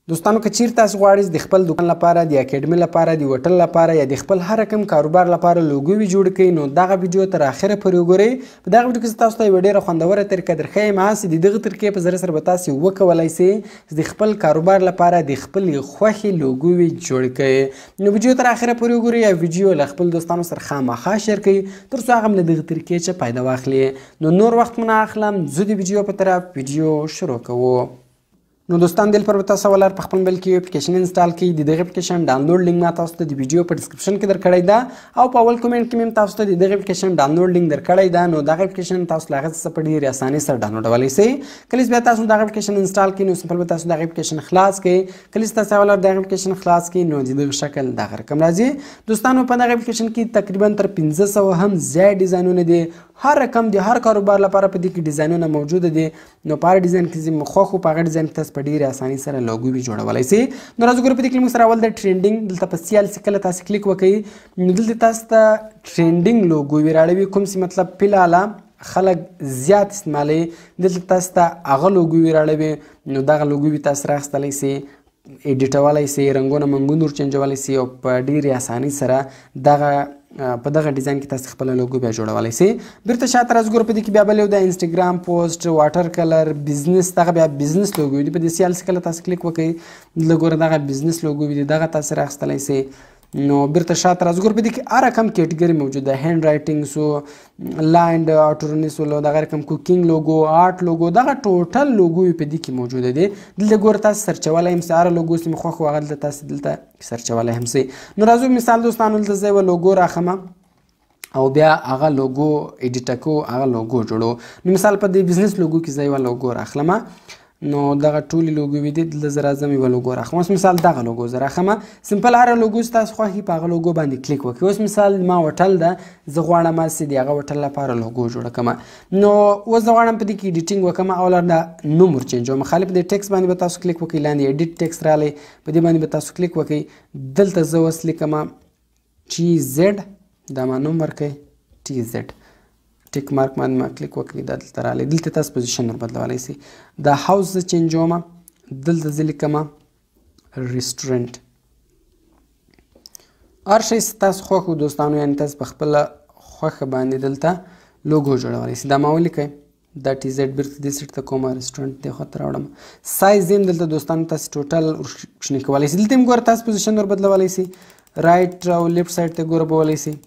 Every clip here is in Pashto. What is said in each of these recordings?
دوستانو که چیرته تاسو غواړئ د خپل دکان لپاره د اکیډمي لپاره د هوټل لپاره یا د خپل هر رقم کاروبار لپاره لوګو جوړ کړئ نو دغه ویډیو تر اخره پورې وګورئ. په دغه ویډیو کې تاسو ته یوه ډېره خوندوره طریقه درښیم چې د دغه طریقې په ذریعه سره به تاسو وکولی سئ د خپل کاروبار لپاره د خپلې خوښې لوګو جوړ کړئ. نو ویډیو تر اخره پورې وګورئ یا ویډیو له خپل دوستانو سره خامخا شیر کړئ تر څو هغه هم له دغه طریقې څخه فایده واخلي. نو نور وخت مو نه اخلم، زه د ویډیو په طرف ویډیو شروع کوو. نو دوستان دل پر تاسو ولر په خپل موبایل کې اپلیکیشن انسټال کړئ. د دغه اپلیکیشن ډاونلوډ لینک ما تاسو ته د ویډیو په ډسکرپشن کې درکړی ده او په اول کومنټ کې مې تاسو ته د دغه اپلیکیشن ډاونلوډ لینک درکړی ده. نو دغه اپلیکیشن تاسو له هغه څخه په ډېرې اسانۍ سره ډاونلوډولی سئ. کله چې بیا تاسو دغه اپلیکیشن انسټال کړئ نو سمپل به تاسو دغه اپلیکیشن خلاص کړئ. کله چې تاسو ولر دغه اپلیکیشن خلاص کړئ نو د دغه شکل دغه رقم راځي. دوستانو په دغه اپلیکیشن کې تقریبا تر 1500 هم زیات ډیزاینونه دي. هر رقم د هر کاروبار لپاره په دې کې ډیزاینونه موجوده دي. نو په هر ډیزاین کې چې مو خوښ وو په هغه ډیزاین کې تاسو په ډېرې اسانۍ سره لوګو جوړولی سئ. نو راځو ګورو په دې کې موږ سره اول د ټرینډینګ دلته په سیال چې کله تاسو کلیک وکړئ نو دلته تاسو ته ټرینډینګ لوګو راړوي کوم چې مطلب فلحاله خلک زیات استعمالوي. دلته تاسو ته هغه لوګو راړوي نو دغه لوګو تاسو راخیستلی سئ، ایډیټولی سئ، رنګونه منګونه ورچینجولی سئ او په ډېرې اسانۍ سره دغه په دغه ډیزاین کې تاسو خپل لوګو بیا جوړولی سئ. بیرته شاته راځو ګورو په دې کې بیا بل یو د انسټاګرام پوسټ، واټر کلر، بزنس، دغه بیا بزنس لوګو دي. په دې سیال چې کله تاسو کلیک وکړئ دلته ګوره دغه بزنس لوګو دي، دغه تاسو راخیستلی سئ. نو بیرته شاته راځو ګورو په دې کې هر رقم کیټګري موجود ده. هینډ رایټینګ سو، لایند اټورني سو، دغه رقم کوکینګ لوګو، آرټ لوګو، دغه ټوټل لوګو په دې کې موجوده دي. دلته ګوره تاسو سرچولی هم سئ، هره لوګو چې مو خوښ وو هغه دلته تاسو دلته سرچولی هم سئ. نو راځو مثال دوستانو دلته زه یوه لوګو راخلم او بیا هغه لوګو ایډیټ کوو، هغه لوګو جوړو. نو مثال په دې بزنس لوګو کې زه یوه لوګو راخلم نو دغه ټولې لوګوې دي. دلته زه راځم یوه لوګو راخلم. اوس مثال دغه لوګو زه راخلم. سمپل هره لوګو چې تاسو خوښ وي په هغه لوګو باندې کلیک وکړئ. اوس مثال ما هوټل ده، زه غواړم چې د هغه هوټل لپاره لوګو جوړه کړم. نو اوس زه غواړم په دې کې ایډیټینګ وکړم او د نوم ورچینجوم. خالي په دې ټکس باندې به تاسو کلیک وکړئ، لاندې ایډیټ ټکس راغلی په دې باندې به تاسو کلیک وکړئ. دلته زه اوس لیکم TZ، دا ما نوم ورکړئ TZ، ټیک مارک باندې ما کلیک وکړئ، دا دلته راغلی. دلته تاسو پوزیشن ور بدلولی سئ. دا هاوس زه چینجوم، دلته زه لیکم ریسټورنټ. هر شی چې تاسو خوښ وو دوستانو، یعنې تاسو په خپله خوښه باندې دلته لوګو جوړولی سئ. دا ما ولیکئ، دا TZ بیرته دې سیټ ته کوم ریسټورنټ دې خواته راوړم. سایز یې هم دلته دوستانو تاسو ټوټل کوچنی کولی سئ. دلته هم ګوره تاسو پوزیشن ور بدلولی سئ، رایټ او لیفټ سایډ ته ګوره بولی سئ.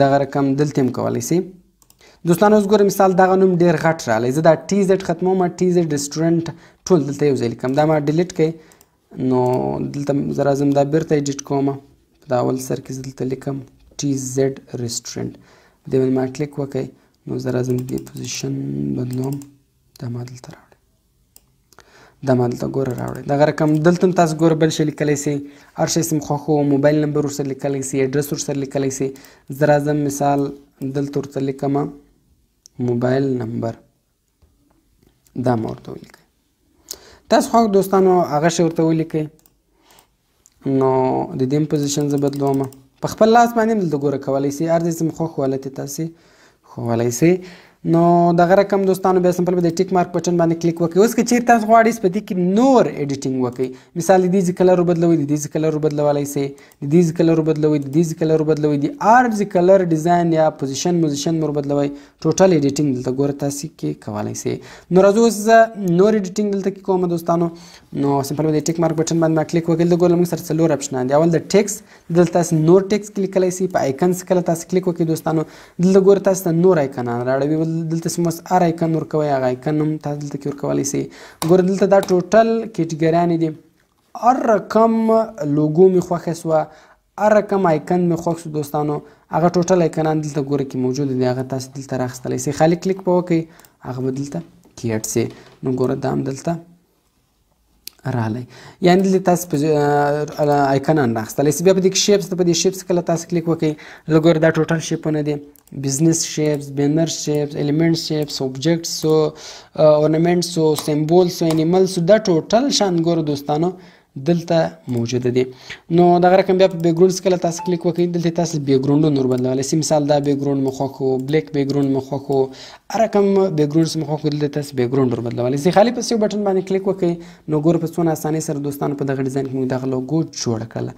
دغه رقم دلته هم کولی سئ. دوستانو اوس ګوره مثال دغه نوم ډېر غټ راغلی، زه دا TZ ختموم، TZ ریسټورنټ ټول دلته یو ځای لیکم. دا ما ډیلیټ کړئ. نو دلته زه راځم دا بیرته ایډیټ کوم. په دا اول سر کې زه دلته لیکم TZ ریسټورنټ. په دې باندې ما کلیک وکړئ. نو زه راځم دې پوزیشن بدلوم، دا ما دلته راوړئ، دا ما دلته ګوره راوړئ. دغه رقم دلته هم تاسو ګوره بل شی لیکلی سئ، هر شی چې مو خوښ وو، موبایل نمبر ورسره لیکلی سئ، ایډرس ورسره لیکلی سئ. زه راځم مثال دلته ورته لیکم موبایل نمبر، دا ما ورته ولیکئ. تاسو خوښ دوستانو هغه شی ورته ولیکئ. نو د دې هم پوزیشن زه بدلوم، په خپل لاس باندې هم دلته ګوره کولی سئ، هر ځای چې مو خوښ وو هلته تاسې ښوولی سئ. نو دغه رقم دوستانو بیا سمپل به د ټیک مارک بټن باندې کلیک وکړئ. اوس که چیرې تاسو غواړئ په دې کې نور ایډیټینګ وکړئ، مثال د دې کلر وبدلوئ، د دې کلر وبدلولی سئ، د دې کلر وبدلوئ، د دې کلر وبدلوئ، د هر کلر ډیزاین یا پوزیشن مور بدلوئ، ټوټل ایډیټینګ دلته ګوره تاسو کې کولی سئ. نو راځو اوس زه نور ایډیټینګ دلته کې کوم دوستانو. نو سمپل به د ټیک مارک بټن باندې ما کلیک وکړئ. دلته ګوره موږ سره څلور اپشنان دي. اول د ټیکس، دلته تاسو نور ټیکس کلیکولی سئ. په آیکن کله تاسو کلیک وکړئ دوستانو دلته ګوره تاسو ته نور آیکنان راوړوي. دلته چې هر آیکن ورکوئ هغه آیکن هم تاسو دلته کې ورکولی سئ. ګوره دلته دا ټوټل کیټګریانې دي. هر رقم لوګو مې خوښه سوه، هر رقم آیکن مې خوښ سو دوستانو، هغه ټوټل آیکنان دلته ګوره کې موجود دي، هغه تاسو دلته راخیستلی سئ. خالي کلیک به وکړئ، هغه به دلته کې اډ سي. نو ګوره دا هم دلته راغلی، یعنې دلته تاسو آیکنان راخیستلی سئ. بیا په دې کې شیپس ده، په دې شیپس کله تاسو کلیک وکړئ نو ګوره دا ټوټل شیپونه دي، بزنس شیپس، بینر شیپس، ایلیمنټ شیپس، اوبجیکټس، اورنامنټس، سیمبولس، انیملس، دا ټوټل شان ګوره دوستانو دلته موجوده دي. نو دغه رقم بیا په بیک ګراوند کله تاسو کلیک وکړئ دلته تاسو بیک ګراوند نور بدلولی سي. مثال دا بیک ګراوند مو خوښ کړو، بلیک بیک ګراوند مو خوښ کړو، هر رقم بیک ګراوند مو خوښ کړو دلته تاسو بیک ګراوند ور بدلولی سي. خالي په یو بټن باندې کلیک وکړئ نو ګوره په څونه اسانۍ سره دوستانو په دغه ډیزاین کې موږ دغه لوګو جوړه کړله.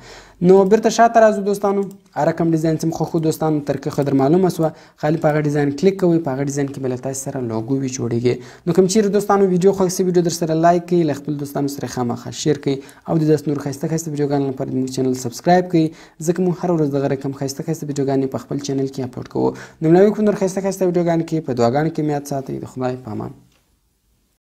نو بیرته شاته راځو دوستانو، هر رقم ډیزاین چې مو خوښ کړو دوستانو ترکیخ در معلومه سوه، خالي په هغه ډیزاین کلیک کوئ، په هغه ډیزاین کې به له تاسو سره لوګو وي جوړیږي. نو کوم چیرې دوستانو ویډیو خوښ سي ویډیو در سره لایک کړئ، له خپل دوستانو سره خامخا شیر کړئ او د داسې نور ښایسته ښایسته ویډیوګانو لپاره زموږ چینل سبسکرایب کړئ، ځکه موږ هره ورځ دغه رقم ښایسته ښایسته ویډیوګانې په خپل چینل کې اپلوډ کوو. نو ملاوي کوم نور ښایسته ښایسته ویډیوګانو کې په دعاګانو کې مې یاد ساتئ. د خدای په امان.